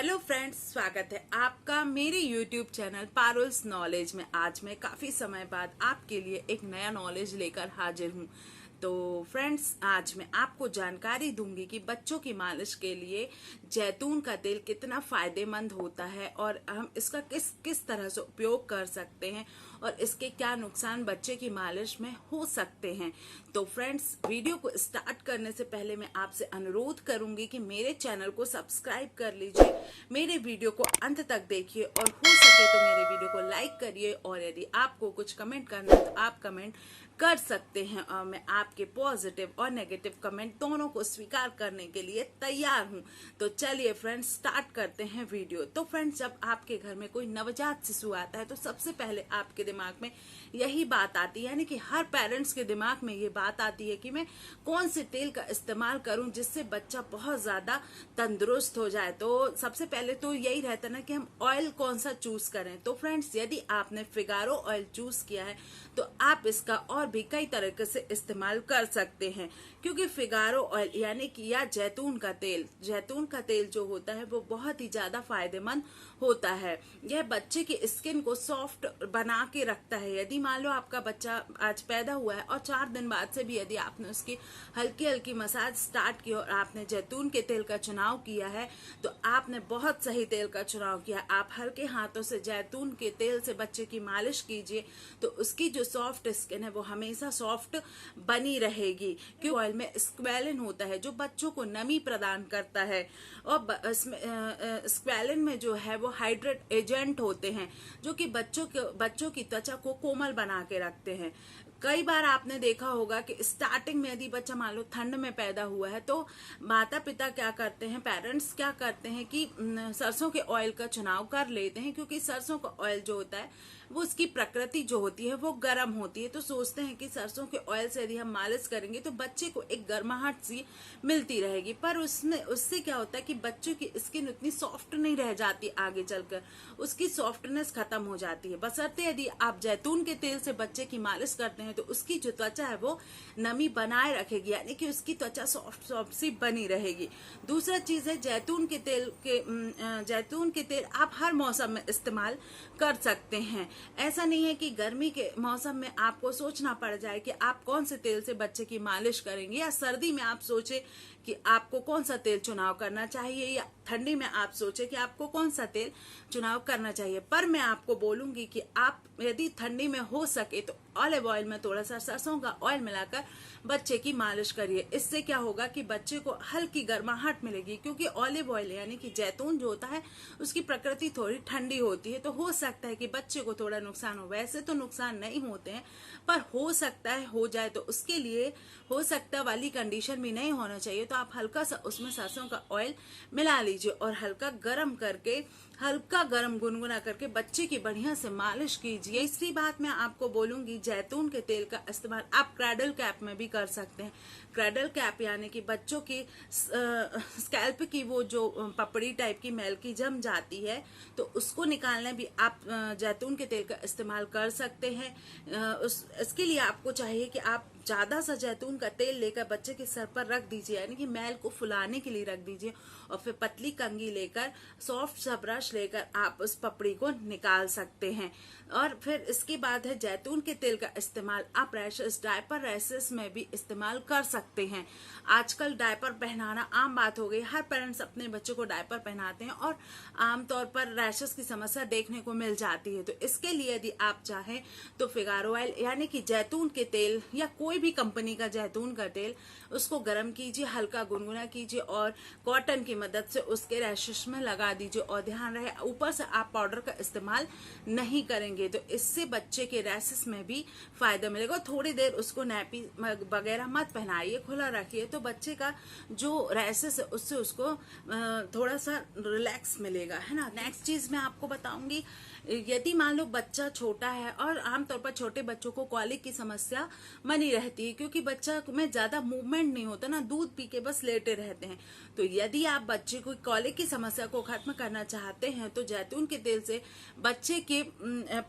Hello friends, स्वागत है आपका मेरे यूट्यूब चैनल पारुल्स नॉलेज में। आज मैं काफी समय बाद आपके लिए एक नया नॉलेज लेकर हाजिर हूँ। तो फ्रेंड्स, आज मैं आपको जानकारी दूंगी कि बच्चों की मालिश के लिए जैतून का तेल कितना फायदेमंद होता है और हम इसका किस किस तरह से उपयोग कर सकते हैं और इसके क्या नुकसान बच्चे की मालिश में हो सकते हैं। तो फ्रेंड्स, वीडियो को स्टार्ट करने से पहले मैं आपसे अनुरोध करूंगी कि मेरे चैनल को सब्सक्राइब कर लीजिए, मेरे वीडियो को अंत तक देखिए और हो सके तो मेरे वीडियो को लाइक करिए। और यदि आपको कुछ कमेंट करना है तो आप कमेंट कर सकते हैं और मैं आपके पॉजिटिव और नेगेटिव कमेंट दोनों को स्वीकार करने के लिए तैयार हूं। तो चलिए फ्रेंड्स, स्टार्ट करते हैं वीडियो। तो फ्रेंड्स, जब आपके घर में कोई नवजात शिशु आता है तो सबसे पहले आपके दिमाग में यही बात आती है, यानी कि हर पेरेंट्स के दिमाग में ये बात आती है कि मैं कौन से तेल का इस्तेमाल करूं जिससे बच्चा बहुत ज्यादा तंदुरुस्त हो जाए। तो सबसे पहले तो यही रहता है ना कि हम ऑयल कौन सा चूज करें। तो फ्रेंड्स, यदि आपने फिगारो ऑयल चूज किया है तो आप इसका और भी कई तरीके से इस्तेमाल कर सकते हैं, क्योंकि फिगारो ऑयल यानी कि या जैतून का तेल जो होता है वो बहुत ही ज्यादा फायदेमंद होता है। यह बच्चे की स्किन को सॉफ्ट बना के रखता है। यदि मान लो आपका बच्चा आज पैदा हुआ है और 4 दिन बाद से भी यदि आपने उसकी हल्की हल्की मसाज स्टार्ट की और आपने जैतून के तेल का चुनाव किया है तो आपने बहुत सही तेल का चुनाव किया। आप हल्के हाथों से जैतून के तेल से बच्चे की मालिश कीजिए तो उसकी जो सॉफ्ट स्किन है वो हमेशा सॉफ्ट बनी रहेगी, क्योंकि ऑयल में स्क्वेलिन होता है जो बच्चों को नमी प्रदान करता है। और स्क्वेलिन में जो है वो हाइड्रेट एजेंट होते हैं जो कि बच्चों की त्वचा को कोमल बना के रखते हैं। कई बार आपने देखा होगा कि स्टार्टिंग में यदि बच्चा मान लो ठंड में पैदा हुआ है तो माता पिता क्या करते हैं, पेरेंट्स क्या करते हैं कि सरसों के ऑयल का चुनाव कर लेते हैं, क्योंकि सरसों का ऑयल जो होता है वो उसकी प्रकृति जो होती है वो गर्म होती है। तो सोचते हैं कि सरसों के ऑयल से यदि हम मालिश करेंगे तो बच्चे को एक गर्माहट सी मिलती रहेगी, पर उससे क्या होता है कि बच्चों की स्किन उतनी सॉफ्ट नहीं रह जाती, आगे चलकर उसकी सॉफ्टनेस खत्म हो जाती है। बशर्ते यदि आप जैतून के तेल से बच्चे की मालिश करते हैं तो उसकी जो त्वचा है वो नमी बनाए रखेगी, यानी कि उसकी त्वचा सॉफ्ट सी बनी रहेगी। दूसरा चीज है जैतून के तेल आप हर मौसम में इस्तेमाल कर सकते हैं। ऐसा नहीं है कि गर्मी के मौसम में आपको सोचना पड़ जाए कि आप कौन से तेल से बच्चे की मालिश करेंगे, या सर्दी में आप सोचे कि आपको कौन सा तेल चुनाव करना चाहिए, या ठंडी में आप सोचे कि आपको कौन सा तेल चुनाव करना चाहिए। पर मैं आपको बोलूंगी कि आप यदि ठंडी में हो सके तो ऑलिव ऑयल में थोड़ा सा सरसों का ऑयल मिलाकर बच्चे की मालिश करिए। इससे क्या होगा कि बच्चे को हल्की गर्माहट मिलेगी, क्योंकि ऑलिव ऑयल यानी कि जैतून जो होता है उसकी प्रकृति थोड़ी ठंडी होती है। तो हो सकता है कि बच्चे को थोड़ा नुकसान हो, वैसे तो नुकसान नहीं होते हैं पर हो सकता है हो जाए, तो उसके लिए हो सकता वाली कंडीशन भी नहीं होना चाहिए। तो आप हल्का सा उसमें सरसों का ऑयल मिला लीजिए और हल्का गरम गुनगुना करके बच्चे की बढ़िया से मालिश कीजिए। तीसरी बात मैं आपको बोलूंगी, जैतून के तेल का इस्तेमाल आप क्रैडल कैप में भी कर सकते हैं। क्रैडल कैप यानी कि बच्चों की स्कैल्प की वो जो पपड़ी टाइप की मैल की जम जाती है तो उसको निकालने भी आप जैतून के तेल का इस्तेमाल कर सकते हैं। इसके लिए आपको चाहिए कि आप ज्यादा सा जैतून का तेल लेकर बच्चे के सर पर रख दीजिए, यानी कि मैल को फुलाने के लिए रख दीजिए, और फिर पतली कंघी लेकर सॉफ्ट सा ब्रश लेकर आप उस पपड़ी को निकाल सकते हैं। और फिर इसके बाद है जैतून के तेल का इस्तेमाल आप रैशेस, डायपर रैशेस में भी इस्तेमाल कर सकते हैं। आजकल डायपर पहनाना आम बात हो गई, हर पेरेंट्स अपने बच्चों को डायपर पहनाते हैं और आमतौर पर रैशेस की समस्या देखने को मिल जाती है। तो इसके लिए यदि आप चाहें तो फिगारो ऑयल यानी कि जैतून के तेल या कोई भी कंपनी का जैतून का तेल, उसको गर्म कीजिए, हल्का गुनगुना कीजिए और कॉटन की मदद से उसके रैशेस में लगा दीजिए। और ध्यान रहे ऊपर से आप पाउडर का इस्तेमाल नहीं करेंगे, तो इससे बच्चे के रैशेस में भी फायदा मिलेगा। थोड़ी देर उसको नैपी वगैरह मत पहनाइए, खुला रखिए, तो बच्चे का जो रैशेस है उससे उसको थोड़ा सा रिलैक्स मिलेगा, है ना। नेक्स्ट चीज मैं आपको बताऊंगी, यदि मान लो बच्चा छोटा है और आमतौर पर छोटे बच्चों को कॉलिक की समस्या बनी रहती है, क्योंकि बच्चा में ज्यादा मूवमेंट नहीं होता ना, दूध पी के बस लेटे रहते हैं। तो यदि आप बच्चे को कॉलिक की समस्या को खत्म करना चाहते हैं तो जैतून के तेल से बच्चे के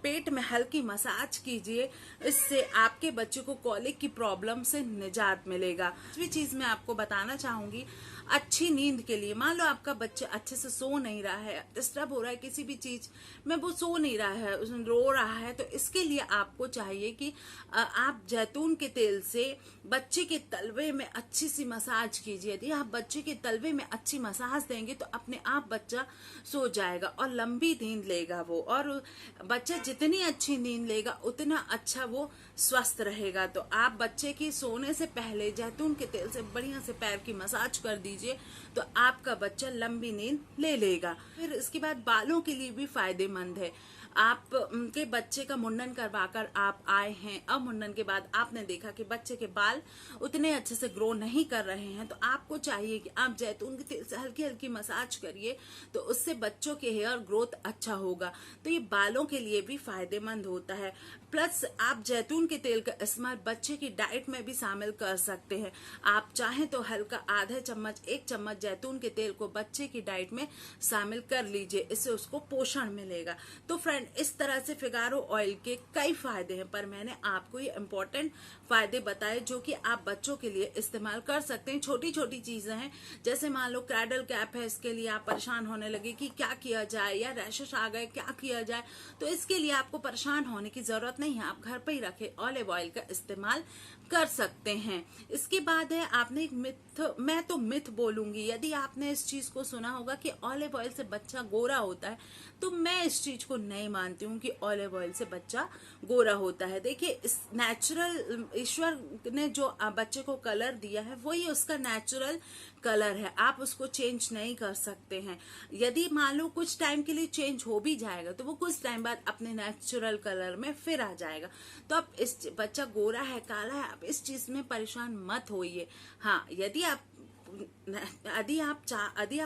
पेट में हल्की मसाज कीजिए, इससे आपके बच्चे को कॉलिक की प्रॉब्लम से निजात मिलेगा। दूसरी चीज मैं आपको बताना चाहूंगी, अच्छी नींद के लिए। मान लो आपका बच्चा अच्छे से सो नहीं रहा है, डिस्टर्ब हो रहा है किसी भी चीज में, वो सो नहीं रहा है, उसमें रो रहा है, तो इसके लिए आपको चाहिए कि आप जैतून के तेल से बच्चे के तलवे में अच्छी सी मसाज कीजिए। यदि आप बच्चे के तलवे में अच्छी मसाज देंगे तो अपने आप बच्चा सो जाएगा और लंबी नींद लेगा वो, और बच्चा जितनी अच्छी नींद लेगा उतना अच्छा वो स्वस्थ रहेगा। तो आप बच्चे की सोने से पहले जैतून के तेल से बढ़िया से पैर की मसाज कर दीजिए तो आपका बच्चा लंबी नींद ले लेगा। फिर इसके बाद बालों के लिए भी फायदेमंद है। आप के बच्चे का मुंडन करवाकर आप आए हैं, अब मुंडन के बाद आपने देखा कि बच्चे के बाल उतने अच्छे से ग्रो नहीं कर रहे हैं, तो आपको चाहिए कि आप जैतून के तेल से हल्की हल्की मसाज करिए, तो उससे बच्चों के हेयर ग्रोथ अच्छा होगा। तो ये बालों के लिए भी फायदेमंद होता है। प्लस आप जैतून के तेल का इस्तेमाल बच्चे की डाइट में भी शामिल कर सकते हैं। आप चाहें तो हल्का आधा चम्मच 1 चम्मच जैतून के तेल को बच्चे की डाइट में शामिल कर लीजिए, इससे उसको पोषण मिलेगा। तो फ्रेंड, इस तरह से फिगारो ऑयल के कई फायदे हैं, पर मैंने आपको ये इम्पोर्टेंट फायदे बताए जो कि आप बच्चों के लिए इस्तेमाल कर सकते हैं। छोटी छोटी चीजें हैं, जैसे मान लो क्रैडल कैप है, इसके लिए आप परेशान होने लगे कि क्या किया जाए, या रैशेस आ गए क्या किया जाए, तो इसके लिए आपको परेशान होने की जरूरत नहीं है, आप घर पे ही रखे ऑलिव ऑयल का इस्तेमाल कर सकते हैं। इसके बाद है, आपने एक मिथ, मैं तो मिथ बोलूंगी, यदि आपने इस चीज को सुना होगा कि ऑलिव ऑयल से बच्चा गोरा होता है, तो मैं इस चीज को नहीं मानती हूँ कि ऑलिव ऑयल से बच्चा गोरा होता है। देखिए, इस नेचुरल, ईश्वर ने जो बच्चे को कलर दिया है वही उसका नेचुरल कलर है, आप उसको चेंज नहीं कर सकते हैं। यदि मान लो कुछ टाइम के लिए चेंज हो भी जाएगा तो वो कुछ टाइम बाद अपने नेचुरल कलर में फिर आ जाएगा। तो आप इस बच्चा गोरा है काला है, आप इस चीज में परेशान मत होइए। हाँ, यदि आप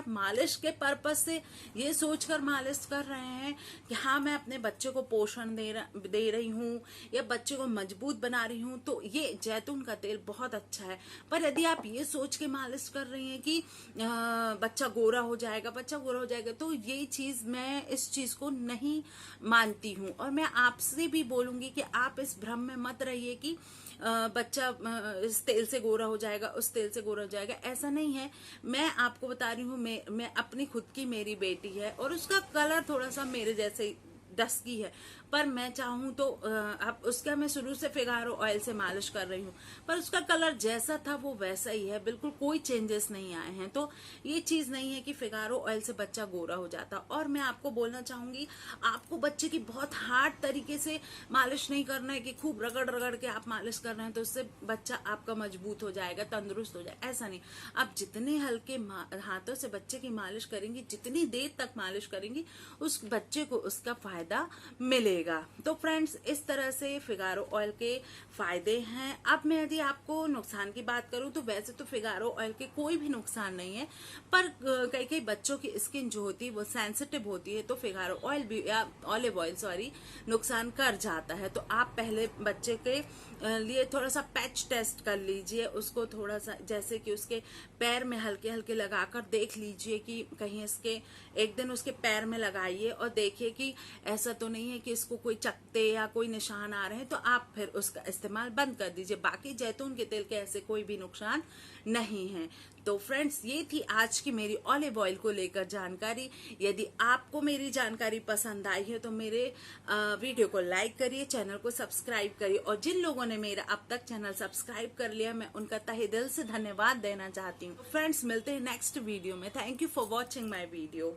मालिश के पर्पस से ये सोचकर मालिश कर रहे हैं कि हाँ मैं अपने बच्चे को पोषण दे रही हूँ या बच्चे को मजबूत बना रही हूँ, तो ये जैतून का तेल बहुत अच्छा है। पर यदि आप ये सोच के मालिश कर रही हैं कि बच्चा गोरा हो जाएगा, तो ये चीज, मैं इस चीज को नहीं मानती हूँ। और मैं आपसे भी बोलूंगी कि आप इस भ्रम में मत रहिए कि बच्चा इस तेल से गोरा हो जाएगा, उस तेल से गोरा हो जाएगा, ऐसा नहीं है। मैं आपको बता रही हूँ, मैं अपनी खुद की, मेरी बेटी है और उसका कलर थोड़ा सा मेरे जैसे डस्की है, पर मैं चाहूँ तो अब उसका, मैं शुरू से फिगारो ऑयल से मालिश कर रही हूँ, पर उसका कलर जैसा था वो वैसा ही है, बिल्कुल कोई चेंजेस नहीं आए हैं। तो ये चीज नहीं है कि फिगारो ऑयल से बच्चा गोरा हो जाता। और मैं आपको बोलना चाहूंगी, आपको बच्चे की बहुत हार्ड तरीके से मालिश नहीं करना है कि खूब रगड़ रगड़ के आप मालिश कर रहे हैं तो उससे बच्चा आपका मजबूत हो जाएगा, तंदुरुस्त हो जाएगा, ऐसा नहीं। आप जितने हल्के हाथों से बच्चे की मालिश करेंगी, जितनी देर तक मालिश करेंगी, उस बच्चे को उसका फायदा मिलेगा। तो फ्रेंड्स, इस तरह से फिगारो ऑयल के फायदे हैं। अब मैं यदि आपको नुकसान की बात करूं तो वैसे तो फिगारो ऑयल के कोई भी नुकसान नहीं है, पर कई बच्चों की स्किन जो होती है वो सेंसिटिव होती है, तो फिगारो ऑयल भी, या ऑलिव ऑयल सॉरी, नुकसान कर जाता है। तो आप पहले बच्चे के लिए थोड़ा सा पैच टेस्ट कर लीजिए, उसको थोड़ा सा, जैसे कि उसके पैर में हल्के हल्के लगाकर देख लीजिए कि कहीं इसके, एक दिन उसके पैर में लगाइए और देखिए कि ऐसा तो नहीं है कि इसको कोई चकते या कोई निशान आ रहे हैं, तो आप फिर उसका इस्तेमाल बंद कर दीजिए। बाकी जैतून के तेल के ऐसे कोई भी नुकसान नहीं है। तो फ्रेंड्स, ये थी आज की मेरी ऑलिव ऑयल को लेकर जानकारी। यदि आपको मेरी जानकारी पसंद आई है तो मेरे वीडियो को लाइक करिए, चैनल को सब्सक्राइब करिए, और जिन लोगों ने मेरा अब तक चैनल सब्सक्राइब कर लिया, मैं उनका तहे दिल से धन्यवाद देना चाहती हूँ। फ्रेंड्स, मिलते हैं नेक्स्ट वीडियो में। Thank you for watching my video.